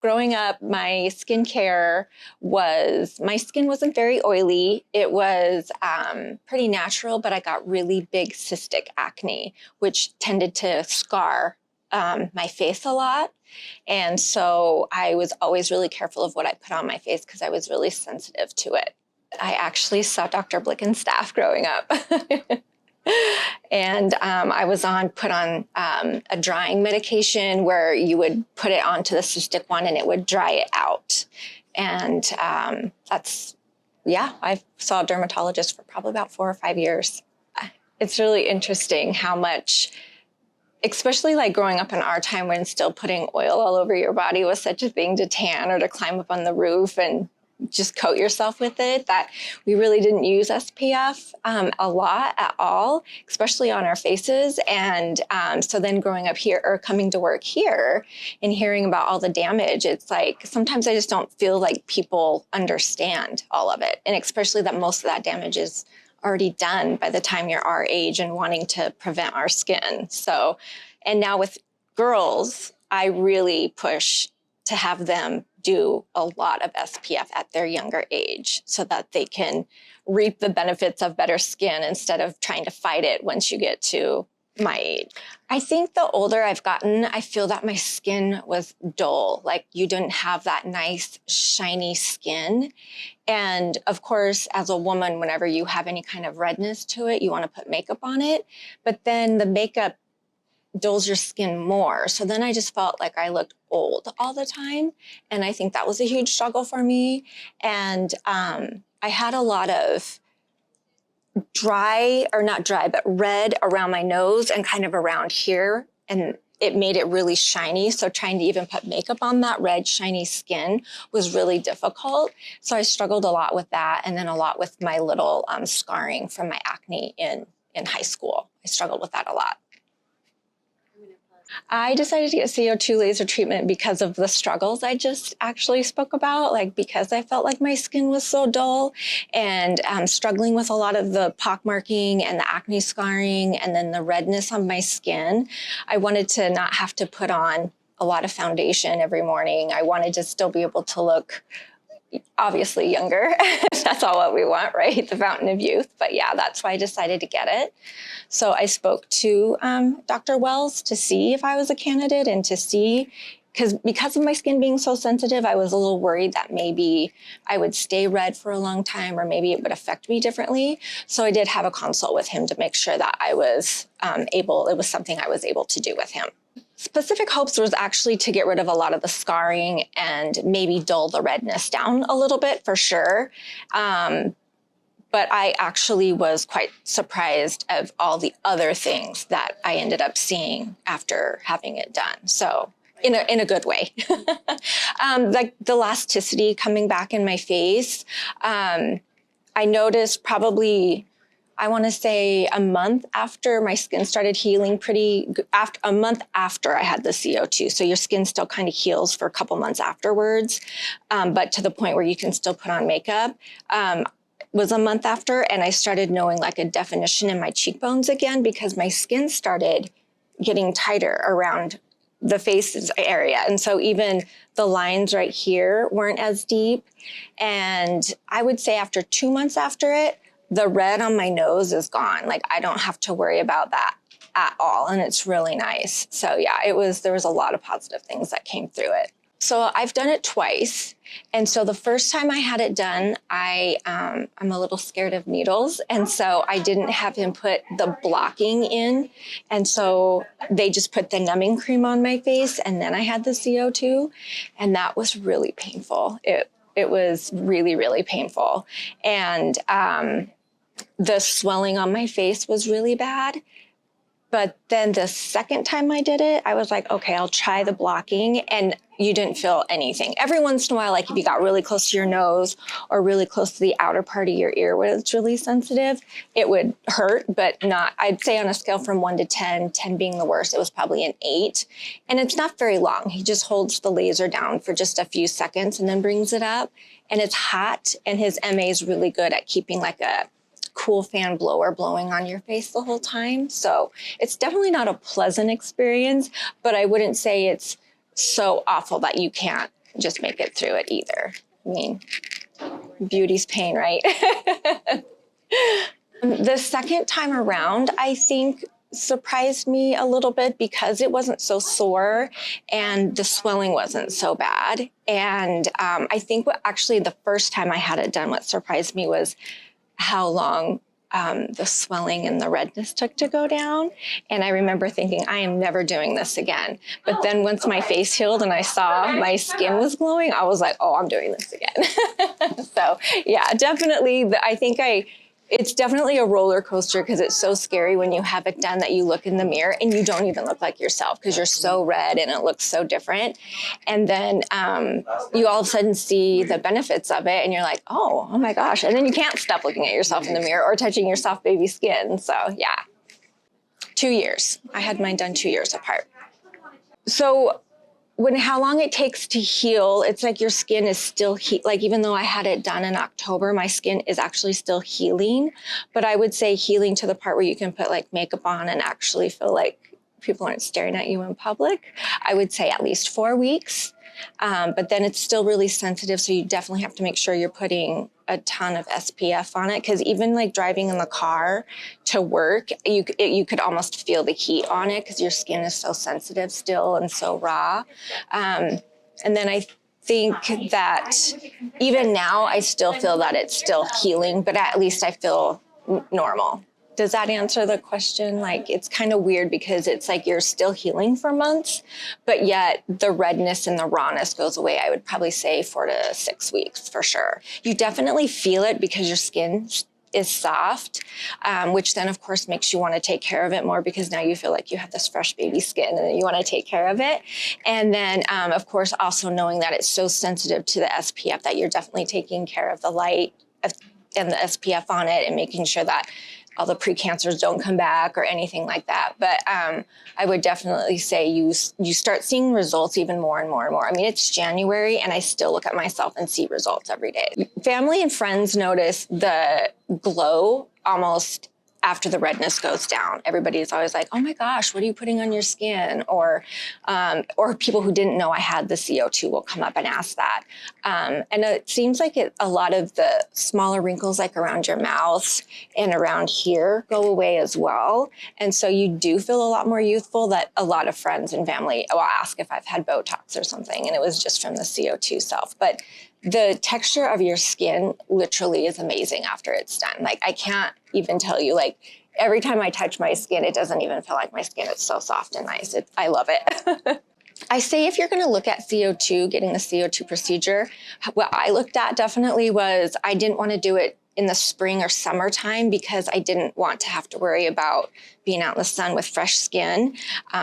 Growing up, my skincare my skin wasn't very oily. It was pretty natural, but I got really big cystic acne, which tended to scar my face a lot. And so I was always really careful of what I put on my face because I was really sensitive to it. I actually saw Dr. Blickenstaff growing up. And I was put on a drying medication where you would put it onto the cystic one and it would dry it out. And I saw a dermatologist for probably about 4 or 5 years. It's really interesting how much, especially like growing up in our time when still putting oil all over your body was such a thing to tan or to climb up on the roof and just coat yourself with it, that we really didn't use SPF a lot at all, especially on our faces. And so then growing up here or coming to work here and hearing about all the damage, it's like sometimes I just don't feel like people understand all of it. And especially that most of that damage is already done by the time you're our age and wanting to prevent our skin. So, and now with girls, I really push to have them do a lot of SPF at their younger age so that they can reap the benefits of better skin instead of trying to fight it once you get to my age. I think the older I've gotten, I feel that my skin was dull. Like you didn't have that nice, shiny skin. And of course, as a woman, whenever you have any kind of redness to it, you want to put makeup on it. But then the makeup dulls your skin more. So then I just felt like I looked old all the time. And I think that was a huge struggle for me. And I had a lot of red around my nose and kind of around here. And it made it really shiny. So trying to even put makeup on that red, shiny skin was really difficult. So I struggled a lot with that. And then a lot with my little scarring from my acne in high school. I struggled with that a lot. I decided to get CO2 laser treatment because of the struggles I just actually spoke about, like because I felt like my skin was so dull and struggling with a lot of the pockmarking and the acne scarring and then the redness on my skin. I wanted to not have to put on a lot of foundation every morning. I wanted to still be able to look obviously younger. That's all what we want, right? The fountain of youth. But yeah, that's why I decided to get it. So I spoke to Dr. Wells to see if I was a candidate and to see, because of my skin being so sensitive, I was a little worried that maybe I would stay red for a long time or maybe it would affect me differently. So I did have a consult with him to make sure that I was it was something I was able to do with him. Specific hopes was actually to get rid of a lot of the scarring and maybe dull the redness down a little bit for sure. But I actually was quite surprised of all the other things that I ended up seeing after having it done. So in a good way. Like the elasticity coming back in my face. I noticed probably, I want to say a month after my skin started healing a month after I had the CO2. So your skin still kind of heals for a couple months afterwards, but to the point where you can still put on makeup. Was a month after, and I started knowing like a definition in my cheekbones again because my skin started getting tighter around the face area. And so even the lines right here weren't as deep. And I would say after 2 months after it, the red on my nose is gone. Like I don't have to worry about that at all. And it's really nice. So yeah, there was a lot of positive things that came through it. So I've done it twice. And so the first time I had it done, I'm a little scared of needles. And so I didn't have him put the blocking in. And so they just put the numbing cream on my face. And then I had the CO2. And that was really painful. It was really, really painful. And the swelling on my face was really bad. But then the second time I did it, I was like, okay, I'll try the blocking. And you didn't feel anything. Every once in a while, like if you got really close to your nose or really close to the outer part of your ear where it's really sensitive, it would hurt, but not, I'd say on a scale from 1 to 10, 10 being the worst, it was probably an 8. And it's not very long. He just holds the laser down for just a few seconds and then brings it up. And it's hot. And his MA is really good at keeping like a cool fan blower blowing on your face the whole time. So it's definitely not a pleasant experience, but I wouldn't say it's so awful that you can't just make it through it either. I mean, beauty's pain, right? The second time around, I think, surprised me a little bit because it wasn't so sore and the swelling wasn't so bad. And I think actually the first time I had it done, what surprised me was how long the swelling and the redness took to go down. And I remember thinking, I am never doing this again. But then once my face healed and I saw my skin was glowing, I was like, oh, I'm doing this again. So yeah, definitely. It's definitely a roller coaster because it's so scary when you have it done that you look in the mirror and you don't even look like yourself because you're so red and it looks so different. And then you all of a sudden see the benefits of it and you're like, oh my gosh. And then you can't stop looking at yourself in the mirror or touching your soft baby skin. So yeah, 2 years. I had mine done 2 years apart. So how long it takes to heal, it's like your skin is still, like even though I had it done in October, my skin is actually still healing. But I would say healing to the part where you can put like makeup on and actually feel like people aren't staring at you in public. I would say at least 4 weeks. But then it's still really sensitive. So you definitely have to make sure you're putting a ton of SPF on it. Cause even like driving in the car to work, you could almost feel the heat on it because your skin is so sensitive still and so raw. And then I think that even now I still feel that it's still healing, but at least I feel normal. Does that answer the question? Like, it's kind of weird because it's like you're still healing for months, but yet the redness and the rawness goes away. I would probably say 4 to 6 weeks for sure. You definitely feel it because your skin is soft, which then of course makes you want to take care of it more because now you feel like you have this fresh baby skin and you want to take care of it. And then of course also knowing that it's so sensitive to the SPF that you're definitely taking care of the light and the SPF on it and making sure that all the precancers don't come back or anything like that. But I would definitely say you start seeing results even more and more and more. I mean, it's January and I still look at myself and see results every day. Family and friends notice the glow almost after the redness goes down. Everybody's always like, oh my gosh, what are you putting on your skin? Or people who didn't know I had the CO2 will come up and ask that. And it seems like a lot of the smaller wrinkles like around your mouth and around here go away as well. And so you do feel a lot more youthful. That a lot of friends and family will ask if I've had Botox or something. And it was just from the CO2 self. But the texture of your skin literally is amazing after it's done. Like, I can't even tell you, like, every time I touch my skin, it doesn't even feel like my skin. It's so soft and nice. I love it. I say if you're going to look at CO2, getting the CO2 procedure, what I looked at definitely was I didn't want to do it in the spring or summertime because I didn't want to have to worry about being out in the sun with fresh skin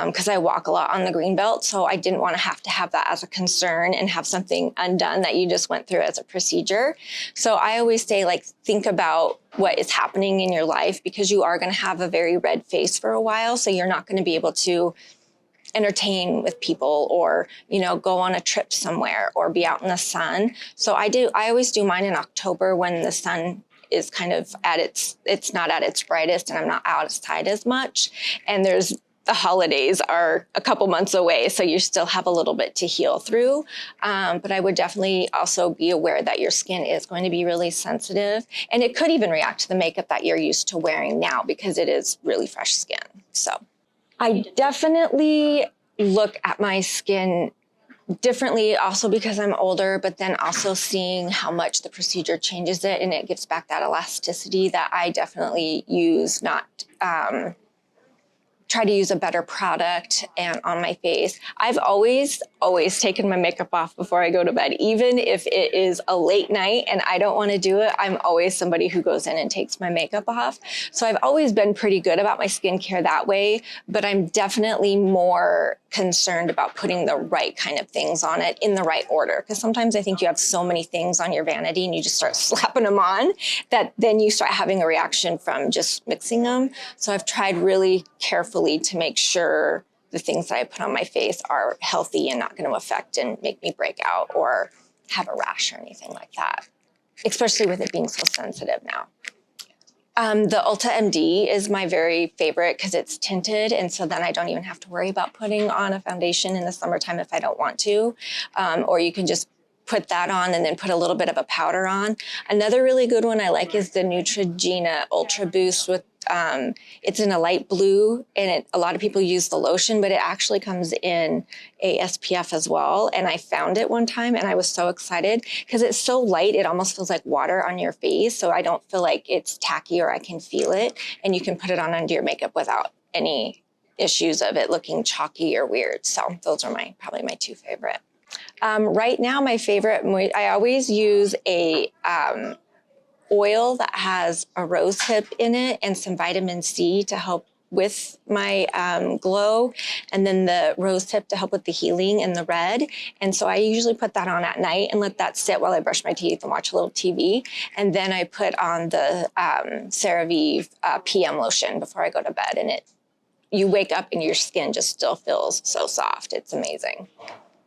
because I walk a lot on the greenbelt. So I didn't want to have that as a concern and have something undone that you just went through as a procedure. So I always say, like, think about what is happening in your life because you are going to have a very red face for a while. So you're not going to be able to entertain with people or, go on a trip somewhere or be out in the sun. So I always do mine in October when the sun is kind of it's not at its brightest and I'm not outside as much. And the holidays are a couple months away, so you still have a little bit to heal through. But I would definitely also be aware that your skin is going to be really sensitive and it could even react to the makeup that you're used to wearing now because it is really fresh skin. So I definitely look at my skin differently also because I'm older, but then also seeing how much the procedure changes it and it gives back that elasticity that I definitely use, try to use a better product and on my face. I've always taken my makeup off before I go to bed. Even if it is a late night and I don't want to do it, I'm always somebody who goes in and takes my makeup off. So I've always been pretty good about my skincare that way, but I'm definitely more concerned about putting the right kind of things on it in the right order. Because sometimes I think you have so many things on your vanity and you just start slapping them on that then you start having a reaction from just mixing them. So I've tried really carefully to make sure the things that I put on my face are healthy and not going to affect and make me break out or have a rash or anything like that, especially with it being so sensitive now. The Ulta MD is my very favorite because it's tinted, and so then I don't even have to worry about putting on a foundation in the summertime if I don't want to. Or you can just put that on and then put a little bit of a powder on. Another really good one I like is the Neutrogene Ultraboost with it's in a light blue, and a lot of people use the lotion, but it actually comes in a SPF as well. And I found it one time and I was so excited because it's so light, it almost feels like water on your face. So I don't feel like it's tacky or I can feel it. And you can put it on under your makeup without any issues of it looking chalky or weird. So those are probably my two favorite. Right now, my favorite, I always use a oil that has a rose hip in it and some vitamin C to help with my glow, and then the rose tip to help with the healing and the red. And so I usually put that on at night and let that sit while I brush my teeth and watch a little TV. And then I put on the CeraVe PM lotion before I go to bed, and you wake up and your skin just still feels so soft. It's amazing.